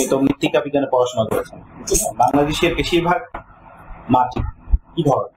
আপনি তো মৃত্তিকা বিজ্ঞানে পড়াশোনা করেছেন, বাংলাদেশের বেশিরভাগ মাটি কি ধরনের?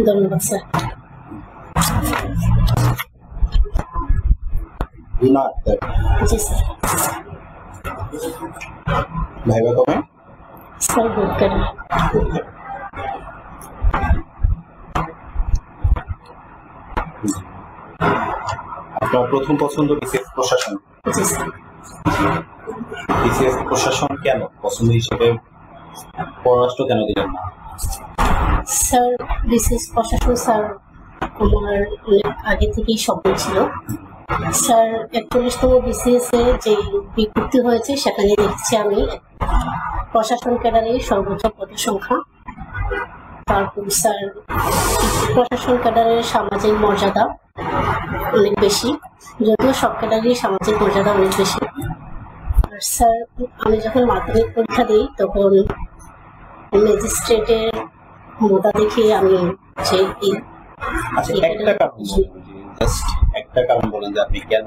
ধন্যবাদ স্যার। জি স্যার। ভাইবা কবে? স্যার বুধবার। আপনার প্রথম পছন্দ বিসিএস প্রশাসন? জি স্যার। বিসিএস প্রশাসন কেন পছন্দ হিসেবে পররাষ্ট্র কেন দিলেন না? স্যার বিসিএস প্রশাসন স্যার আমার অনেক আগে থেকেই স্বপ্ন ছিল স্যার। 41তম বিসিএস এ যে বিজ্ঞপ্তি হয়েছে সেখানে দেখছি আমি প্রশাসন ক্যাডারে সর্বোচ্চ পদের সংখ্যা। তারপর স্যার প্রশাসন ক্যাডারের সামাজিক মর্যাদা অনেক বেশি, যদিও সব ক্যাডারেরই সামাজিক মর্যাদা অনেক বেশি। আর স্যার আমি যখন মাধ্যমিক পরীক্ষা দিই তখন ম্যাজিস্ট্রেটের মোটা দেখে আমি একটা কারণ বলেন যে আপনি কেন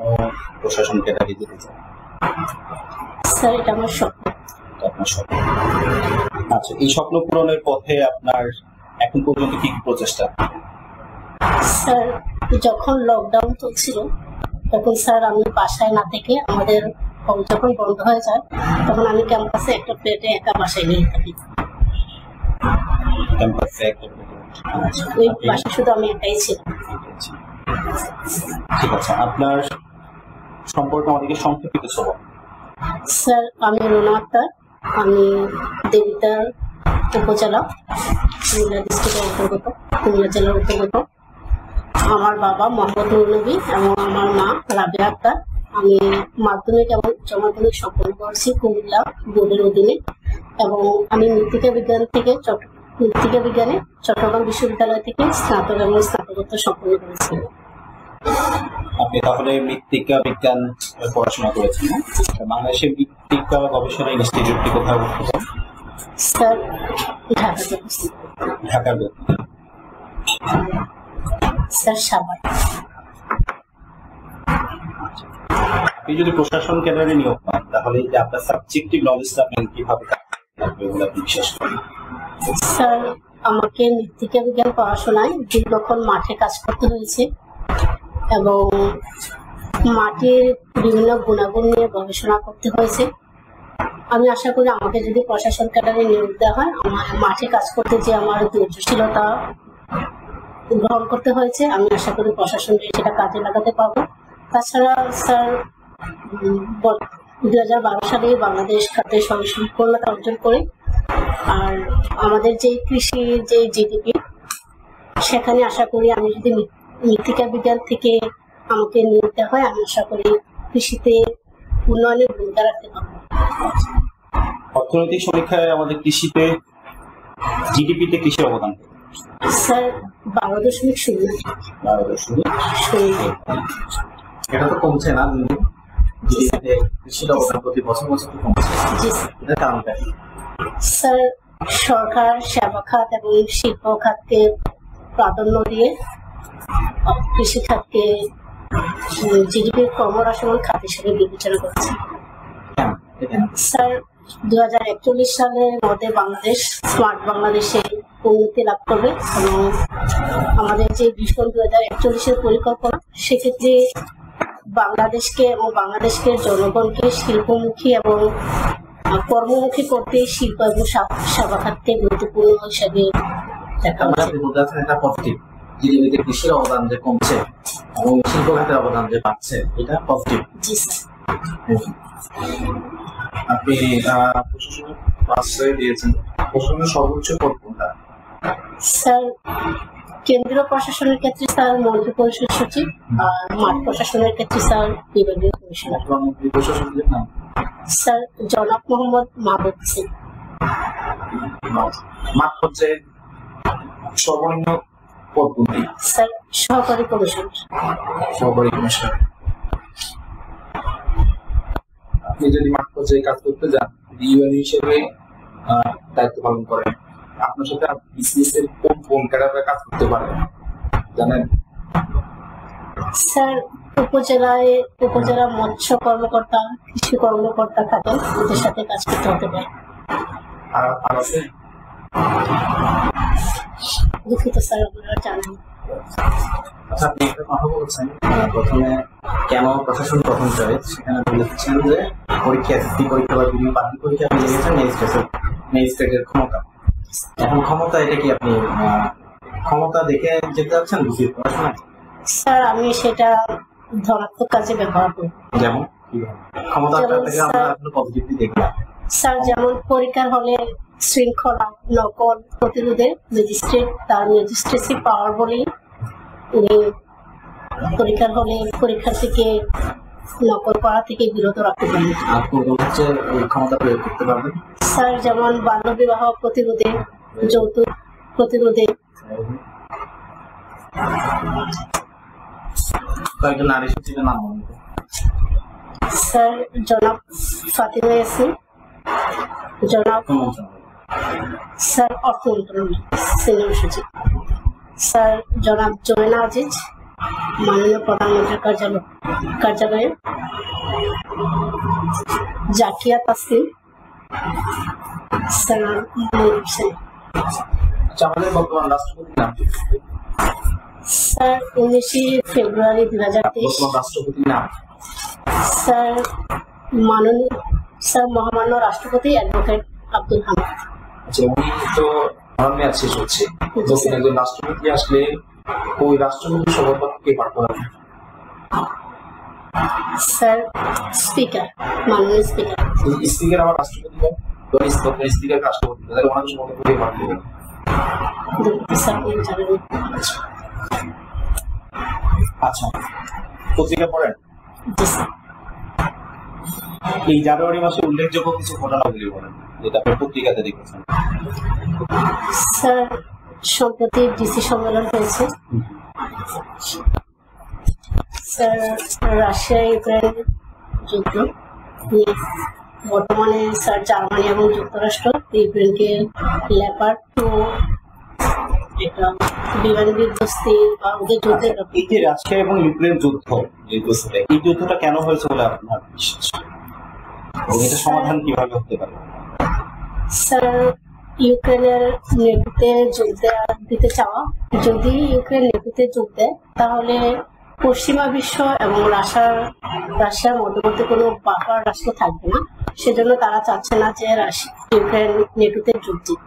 প্রশাসন ক্যাডারে যেতে চান? স্যার এটা আমার স্বপ্ন। আপনার স্বপ্ন। আচ্ছা, এই স্বপ্ন পূরণের পথে আপনার এখন পর্যন্ত কি প্রচেষ্টা? স্যার যখন লকডাউন চলছিল তখন স্যার আমি বাসায় না থেকে আমাদের যখন বন্ধ হয়ে যায় তখন আমি ক্যাম্পাসে একটা প্লেটে একা বাসায় নিয়ে থাকি। ওই বাসা শুধু আমি একাই ছিলাম। ঠিক আছে, আপনার সম্পর্কে আমাদেরকে সংক্ষেপে কিছু বলুন। স্যার আমি রুনা আক্তার, আমি দেবিদ্বার উপজেলা কুমিল্লা ডিস্ট্রিক্টের অন্তর্গত, কুমিল্লা জেলার অন্তর্গত। আমার বাবা মোহাম্মদ নুর নবী এবং আমার মা রাবিয়া আক্তার। আমি মাধ্যমিক এবং উচ্চ মাধ্যমিক সম্পন্ন করেছি কুমিল্লা বোর্ডের অধীনে এবং আমি মৃত্তিকা বিজ্ঞানে চট্টগ্রাম বিশ্ববিদ্যালয় থেকে স্নাতক এবং স্নাতকোত্তর সম্পন্ন করেছি। আপনি তাহলে মৃত্তিকা বিজ্ঞান পড়াশোনা করেছেন? বাংলাদেশের মৃত্তিকা গবেষণা ইনস্টিটিউটটি কোথায় অবস্থিত? স্যার ঢাকার স্যার সাভার। আপনি যদি প্রশাসন ক্যাডারে নিয়োগ পান তাহলে যে আপনার সাবজেক্টিভ নলেজটা আপনি কিভাবে থাকবে বলে আপনি বিশ্বাস করেন? স্যার আমাকে মৃত্তিকা বিজ্ঞান পড়াশোনায় দীর্ঘক্ষণ মাঠে কাজ করতে হয়েছে এবং মাটির বিভিন্ন গুণাগুণ নিয়ে গবেষণা করতে হয়েছে। আমি আশা করি আমাকে যদি প্রশাসন ক্যাডারে নিয়োগ দেওয়া হয়, আমার মাঠে কাজ করতে যে আমার ধৈর্যশীলতা গ্রহণ করতে হয়েছে, আমি আশা করি প্রশাসনকে সেটা কাজে লাগাতে পারবো। তাছাড়া স্যার 2012 সালে বাংলাদেশ খাতে স্বয়ংসম্পূর্ণতা অর্জন করে আর আমাদের যে কৃষির যে জিডিপি সেখানে আশা করি আমি যদি মৃত্তিকা বিজ্ঞান থেকে আমাকে নিয়োগ দেওয়া হয়, আমি আশা করি কৃষিতে উন্নয়নের ভূমিকা রাখতে পারবো। অর্থনৈতিক সমীক্ষায় আমাদের কৃষিতে জিডিপিতে কৃষির অবদান স্যার 12.0। এটা তো কমছে না? কৃষির অবদান প্রতি বছর বছর কমছে। এটা কারণটা কি? স্যার সরকার সেবা খাত এবং শিল্প খাতকে প্রাধান্য দিয়ে কৃষি খাতকে জিডিপির ক্রমহ্রাসমান খাত হিসেবে বিবেচনা করেছে। স্যার 2041 সালের মধ্যে বাংলাদেশ স্মার্ট বাংলাদেশে উন্নতি লাভ করবে এবং আমাদের যে ভিশন 2041-এর পরিকল্পনা, সেক্ষেত্রে বাংলাদেশকে এবং বাংলাদেশের জনগণকে শিল্পমুখী এবং কর্মমুখী করতে শিল্প এবং সেবা খাতকে গুরুত্বপূর্ণ হিসেবে দেখা হচ্ছে। কৃষির অবদান যে কমছে এবং শিল্প খাতের অবদান যে বাড়ছে, এটা পজিটিভ। জি স্যার। আপনি প্রশাসনের আশ্রয় দিয়েছেন, প্রশাসনের সর্বোচ্চ পদ কোনটা? স্যার কেন্দ্রীয় প্রশাসনের ক্ষেত্রে স্যার মন্ত্রী পরিষদ সচিব, আর মাঠ প্রশাসনের ক্ষেত্রে স্যার বিভাগীয় কমিশনার। প্রশাসনের নাম স্যার জনাব মোহাম্মদ মাহবুব সিং। মাঠ পর্যায়ে সর্বনিম্ন পদ কোনটি? স্যার সহকারী কমিশনার। সহকারী কমিশনার। আপনি যদি মাঠ পর্যায়ে কাজ করতে যান, ইউএন হিসেবে দায়িত্ব পালন করেন, আপনার সাথে বিসিএস এর কোন কোন ক্যাডাররা কাজ করতে পারবেন জানেন? স্যার উপজেলা মৎস্য কর্মকর্তা, কৃষি কর্মকর্তা থাকেন, ওদের সাথে কাজ করতে হতে পারে। আর আছে? দুঃখিত স্যার, আপনারা জানেন। আচ্ছা, আপনি একটা কথা বলছেন প্রথমে কেন প্রশাসন গঠন করে, সেখানে বলেছেন যে পরীক্ষা, এসএসসি পরীক্ষা বা বিভিন্ন বাকি পরীক্ষা আপনি লিখেছেন ম্যাজিস্ট্রেটের ক্ষমতা। এখন ক্ষমতা, এটা কি আপনি ক্ষমতা দেখে যেতে যাচ্ছেন বুঝি পড়াশোনায়? স্যার আমি সেটা ধনাত্মক কাজে ব্যবহার করি। যেমন ক্ষমতাটা থেকে আমরা আসলে পজিটিভলি দেখলাম। স্যার যেমন পরীক্ষার হলে শৃঙ্খলা, নকল প্রতিরোধে ম্যাজিস্ট্রেট তার ম্যাজিস্ট্রেসি পাওয়ার বলেই উনি পরীক্ষার হলে পরীক্ষার্থীকে নকল করা থেকে বিরত রাখতে পারেন। আর কোন হচ্ছে ওই ক্ষমতা প্রয়োগ করতে পারবেন? স্যার যেমন বাল্য বিবাহ প্রতিরোধে, যৌতুক প্রতিরোধে। কয়েকজন নারী সচিবের নাম বলুন। স্যার জনাব ফাতিমা ইয়াসিন, জনাব স্যার অর্থ মন্ত্রণালয় সিনিয়র সচিব, স্যার জনাব জোয়েনা আজিজ মাননীয় প্রধানমন্ত্রীর কার্যালয়ে, জাকিয়া তাসলিম, স্যার মনির হোসেন। আচ্ছা, আমাদের বর্তমান রাষ্ট্রপতির নাম কি? স্যার 19 ফেব্রুয়ারি 2023। বর্তমান রাষ্ট্রপতির নাম? স্যার মহামান্য রাষ্ট্রপতি অ্যাডভোকেট আব্দুল হামিদ। আচ্ছা, উনি তো আমার মেয়াদ শেষ হচ্ছে, নতুন একজন রাষ্ট্রপতি আসলে ওই রাষ্ট্রপতির সভাপতি কে পাঠ করাবেন? স্যার স্পিকার, মাননীয় স্পিকার। স্পিকার আমার রাষ্ট্রপতি হয়, স্পিকার রাষ্ট্রপতি, তাহলে ওনার সভাপতি কে পাঠ করবেন? স্যার আপনি জানেন। আচ্ছা, পত্রিকা পড়েন? জি স্যার। এই জানুয়ারি মাসে উল্লেখযোগ্য কিছু ঘটনাগুলি বলেন যেটা আপনি পত্রিকাতে দেখেছেন। স্যার সম্প্রতি ডিসি সম্মেলন হয়েছে। স্যার রাশিয়া ইউক্রেন যুদ্ধ নিয়ে বর্তমানে স্যার জার্মানি এবং যুক্তরাষ্ট্র ইউক্রেনকে লেপার্ড 2 এটা বিমান বিধ্বস্তি বা ওদের যুদ্ধের এই যে রাশিয়া এবং ইউক্রেন যুদ্ধ, এই যুদ্ধটা কেন হয়েছে বলে আপনার বিশ্বাস, এবং এটা সমাধান কিভাবে হতে পারে? স্যার ইউক্রেনের নেটোতে যোগ দিতে চাওয়া, যদি ইউক্রেন নেটোতে যোগ দেয় তাহলে পশ্চিমা বিশ্ব এবং রাশিয়ার মধ্যবর্তী কোনো বাফার রাষ্ট্র থাকবে না, সেজন্য তারা চাচ্ছে না যে ইউক্রেন নেটোতে যোগ দিক।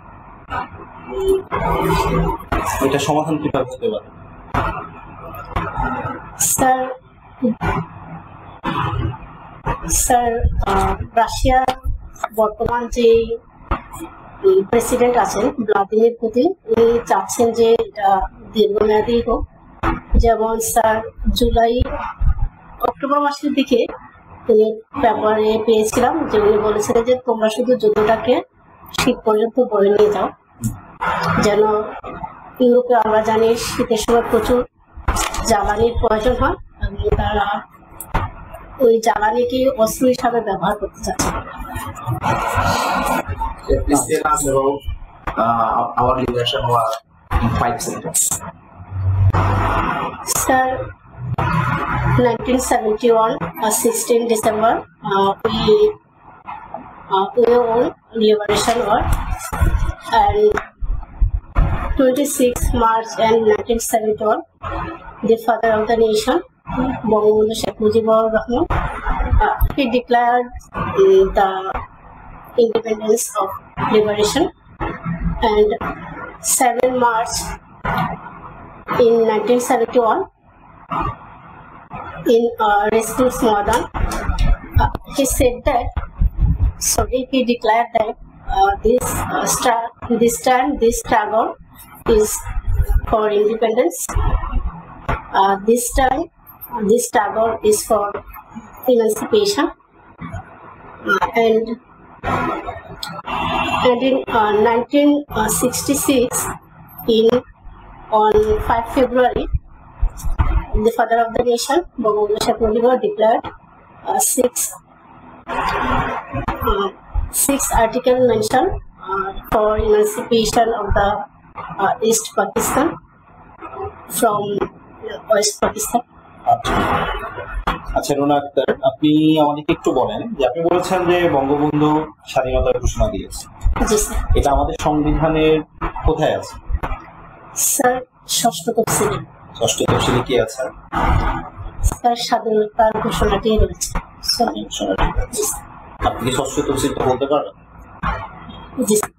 এটা সমাধান কিভাবে হতে পারে? স্যার রাশিয়ার বর্তমান যে প্রেসিডেন্ট আছেন ভ্লাদিমির পুতিন, উনি চাচ্ছেন যে এটা দীর্ঘমেয়াদী হোক। যেমন স্যার অক্টোবর মাসের দিকে উনি পেপারে পেয়েছিলাম যে উনি বলেছিলেন যে তোমরা শুধু যুদ্ধটাকে শীত পর্যন্ত বয়ে নিয়ে যাও, যেন ইউরোপে আমরা জানি শীতের সময় প্রচুর জ্বালানির প্রয়োজন হয় এবং তারা ওই জ্বালানিকে অস্ত্র হিসাবে ব্যবহার করতে চাচ্ছে। Our reaction was in 5 sentences. Sir, 1971, 16 December, we won Liberation War, and 26 March and 1971, the father of the nation, Bangabandhu Sheikh Mujibur Rahman, he declared the independence of liberation, and 7 March in 1971 in Rescue Maidan, he said that, he declared that this struggle is for independence. This struggle is for emancipation, and in 1966, on 5 February, the father of the nation, Bangabandhu Sheikh Mujibur, declared 6 Sixth article mentioned for emancipation of the East Pakistan from West Pakistan. আচ্ছা রুনা আক্তার, আপনি আমাদেরকে একটু বলেন যে আপনি বলেছেন যে বঙ্গবন্ধু স্বাধীনতার ঘোষণা দিয়েছে, জি স্যার। এটা আমাদের সংবিধানের কোথায় আছে? স্যার ষষ্ঠ তফসিলে। ষষ্ঠ তফসিলে কি আছে? স্যার স্বাধীনতার ঘোষণাটি রয়েছে। আপনি কি ষষ্ঠ তফসিলটা বলতে পারবেন? জি sir.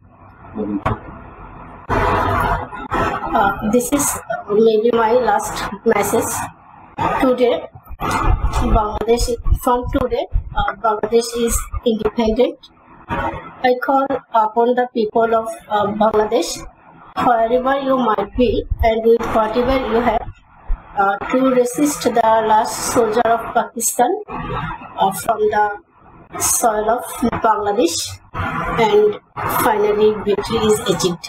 This is maybe my last message. Today, Bangladesh, from today, Bangladesh is independent. I call upon the people of Bangladesh, wherever you might be and with whatever you have, to resist the last soldier of Pakistan from the soil of Bangladesh, and finally victory is achieved.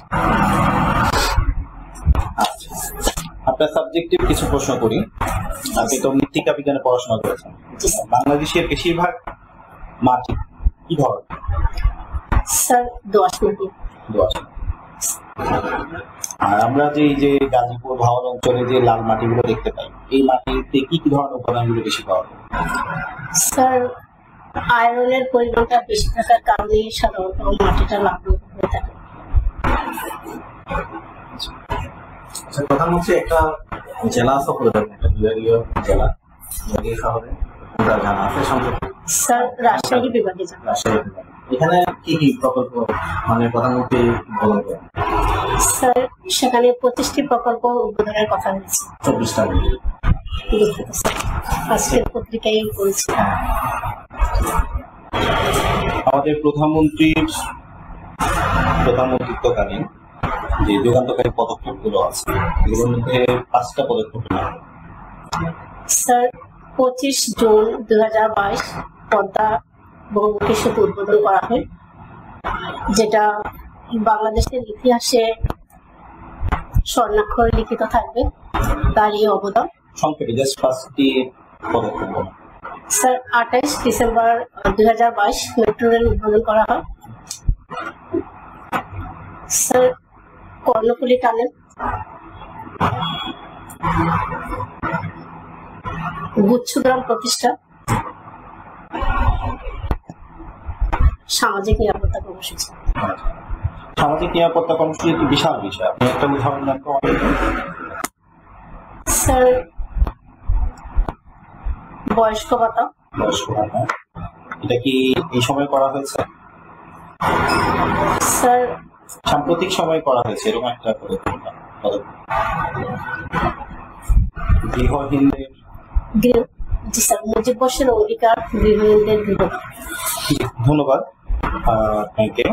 আপনার subjective কিছু প্রশ্ন করি। আপনি তো মৃত্তিকা বিজ্ঞানে পড়াশোনা করেছেন, বাংলাদেশের বেশিরভাগ মাটি কি ধরনের? স্যার দোআঁশ মাটি। দোআঁশ। আর আমরা যে গাজীপুর ভাওয়াল অঞ্চলে যে লাল মাটিগুলো দেখতে পাই, এই মাটিতে কি কি ধরনের উপাদানগুলো বেশি পাওয়া যায়? স্যার আয়রনের পরিমাণটা বেশি থাকার কারণে সাধারণত মাটিটা লাল হয়ে থাকে। প্রধানমন্ত্রী একটা জেলা সফর করেন, একটা বিভাগীয় জেলা বিভাগীয় শহরে জানা আছে সম্পর্কে। স্যার রাজশাহী বিভাগে যান। রাজশাহী বিভাগ, এখানে কি কি প্রকল্প মানে প্রধানমন্ত্রী উদ্বোধন করেন? স্যার সেখানে 25টি প্রকল্প উদ্বোধনের কথা হয়েছে। 24টা দুঃখিত স্যার, আজকের পত্রিকায় বলছি। আমাদের প্রধানমন্ত্রিত্বকালীন যে যুগান্তকারী পদক্ষেপগুলো আছে, এগুলোর মধ্যে 5টা পদক্ষেপ নাম। স্যার 25 জুন 2022 পদ্মা বহুমুখী সেতু উদ্বোধন করা হয়, যেটা বাংলাদেশের ইতিহাসে স্বর্ণাক্ষরে লিখিত থাকবে, তারই অবদান। সংক্ষেপে জাস্ট 5টি পদক্ষেপ। স্যার 28 ডিসেম্বর 2022 মেট্রো রেল উদ্বোধন করা হয়। স্যার কর্ণফুলী টানেল, গুচ্ছগ্রাম প্রতিষ্ঠা, সামাজিক নিরাপত্তা কর্মসূচি। সামাজিক নিরাপত্তা কর্মসূচি একটি বিশাল বিষয়, আপনি একটা উদাহরণ দেন তো। স্যার বয়স্ক ভাতা। এটা কি এই সময় করা হয়েছে? স্যার সাম্প্রতিক সময় করা হয়েছে এরকম একটা পদক্ষেপ। গৃহহীনদের, জি স্যার, মুজিব বর্ষের অঙ্গীকার গৃহহীনদের বিরোধ। ধন্যবাদ আপনাকে।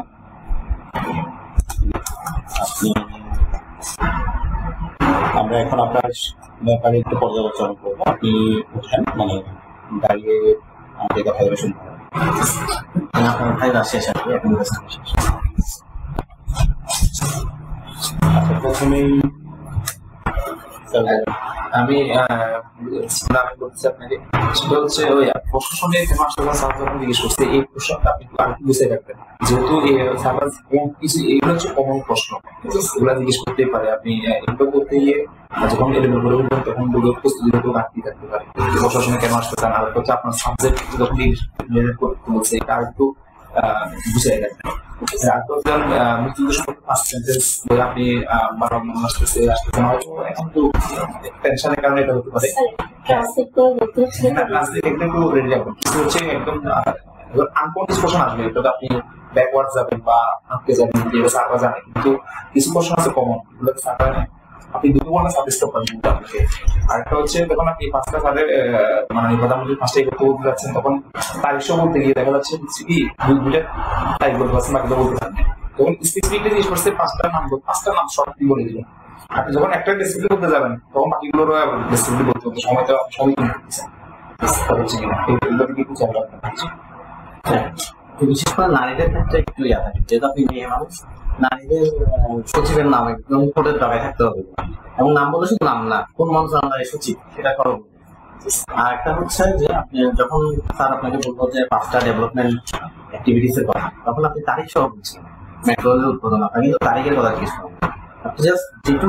আমরা এখন আপনার ব্যাপারে একটু পর্যালোচনা করবো। আপনি উঠেন, মানে দাঁড়িয়ে আমাদের কথাগুলো শুনতে হবে। প্রথমেই আমি বলতেছি আপনাকে, সেটা হচ্ছে ওই প্রশাসনের যখন জিজ্ঞেস করছে এই প্রশ্নটা আপনি একটু বুঝে রাখবেন, যেহেতু কিছু এগুলো হচ্ছে কমন প্রশ্ন, এগুলো জিজ্ঞেস করতেই পারে। আপনি এগুলো করতে গিয়ে যখন এলেভেল করে উঠবেন তখন প্রস্তুতি ঘাটতি থাকতে পারে। প্রশাসনে কেন আসতে চান, আর হচ্ছে আপনার সাবজেক্ট যখন বলছে এটা আর একটু বুঝাই রাখবেন। আপনি এখন তো টেনশনের কারণে এটা হতে পারে। একদম আনকনসিয়াস কোশ্চেন আসবে, এটা আপনি ব্যাকওয়ার্ড যাবেন বা আটকে যাবেন, যেটা স্যাররা জানে, কিন্তু কিছু কোশ্চেন আছে কমন, এগুলো স্যাররা আপনি দুটো বলে সাজেস্ট করবেন। আর একটা হচ্ছে যখন আপনি 5টা সালের মানে প্রধানমন্ত্রী 5টাই করতে বলতে যাচ্ছেন, তখন তারিখও বলতে গিয়ে দেখা যাচ্ছে কি 2-2টা তারিখ বলতে পারছেন, বাকিটা বলতে পারেন। তখন স্পেসিফিকলি জিজ্ঞেস করছে 5টা নাম শর্ট বলে দিলেন। আপনি যখন একটা ডেসিপ্লিন বলতে যাবেন তখন বাকিগুলোর ডেসিপ্লিন বলতে হবে, সময় হচ্ছে কিনা এইগুলো থেকে একটু ঝামেলা হচ্ছে। বিশেষ করে নারীদের ক্ষেত্রে একটু ইয়া থাকে, যেহেতু আপনি মেয়ে মানুষ, নারীদের সচিবের নাম একদম কোর্টের টাকায় থাকতে হবে, এবং নাম বলে শুধু নাম না, কোন মন্ত্রণালয়ের সচিব সেটা করো। আর একটা হচ্ছে যে আপনি যখন স্যার আপনাকে বলবো যে 5টা ডেভেলপমেন্ট অ্যাক্টিভিটিস এর কথা, তখন আপনি তারিখ সহ বলছেন মেট্রো রেলের উদ্বোধন, আপনার কিন্তু তারিখের কথা জিজ্ঞেস করবেন। আপনি জাস্ট যেটু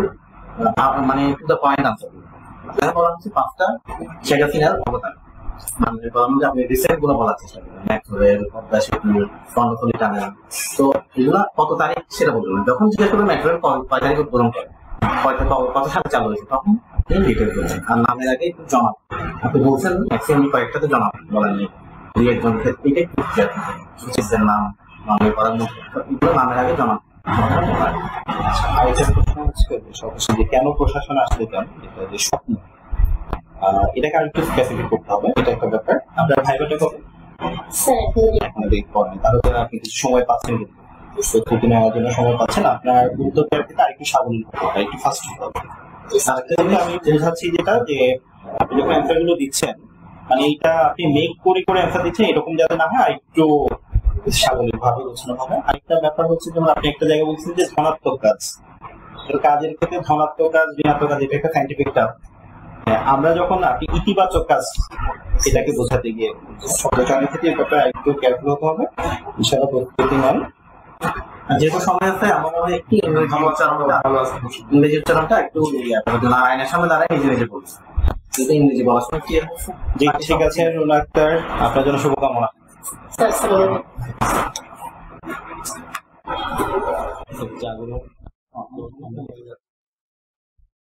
মানে টু দ্য পয়েন্ট আনসার করবেন। আপনার বলা হচ্ছে 5টা শেখ হাসিনার অবদান, মানে বলার মধ্যে আপনি রিসেন্ট গুলো বলার চেষ্টা করবেন, মেট্রো রেল, পদ্মা সেতু, কর্ণফুলী টানেল। তো এগুলো কত তারিখ সেটা বলবেন। যখন জিজ্ঞেস করবেন মেট্রো রেল কয় তারিখ উদ্বোধন করে, কত সালে চালু হয়েছে, তখন আপনি ডিটেল করবেন। আর নামের আগে একটু জমা, আপনি বলছেন ম্যাক্সিমাম কয়েকটাতে জমা বলেননি, দুই একজন ক্ষেত্রে এটা একটু সচিবদের নাম, নামের প্রধানমন্ত্রী, এগুলো নামের আগে জমা। আরেকটা প্রশ্ন হচ্ছে সর্বশেষ যে কেন প্রশাসন আসলে কেন, এটা যে স্বপ্ন, এটাকে আরেকটু স্পেসিফিক করতে হবে, এটা একটা ব্যাপার। আপনার ভাইবাটা কবে? স্যার এখনো বের করেনি, তাহলে আপনি কিছু সময় পাচ্ছেন, কিন্তু প্রস্তুতি নেওয়ার জন্য সময় পাচ্ছেন। আপনার উদ্যোগটার ক্ষেত্রে আরেকটু সাবলীল হতে হবে, একটু ফাস্ট হতে হবে। আরেকটা জিনিস আমি বোঝাচ্ছি যেটা, যে আপনি যখন অ্যান্সার গুলো দিচ্ছেন, মানে এইটা আপনি মেক করে করে অ্যান্সার দিচ্ছেন, এরকম যাতে না হয়, একটু সাবলীল ভাবে গোছানো হবে। আরেকটা ব্যাপার হচ্ছে, যেমন আপনি একটা জায়গায় বলছেন যে ধনাত্মক কাজ, কাজের ক্ষেত্রে ধনাত্মক কাজ, ঋণাত্মক কাজ, এটা একটা সাইন্টিফিক টার্ম। আমরা যখন আপনি ইতিবাচক কাজ এটাকে বোঝাতে গিয়ে শব্দচয়নের ক্ষেত্রে এই ব্যাপারে একটু কেয়ারফুল হতে হবে। ইনশাআল্লাহ প্রস্তুতি নেন। যেহেতু সময় আছে, আমার মনে হয় একটু ইংরেজি উচ্চারণটা একটু নারায়ণের সামনে দাঁড়ায় নিজে নিজে বলছে, যেটা ইংরেজি বলার সময় কি হচ্ছে। জি, ঠিক আছে রুনা আক্তার, আপনার জন্য শুভকামনা। স্যার জাগরণ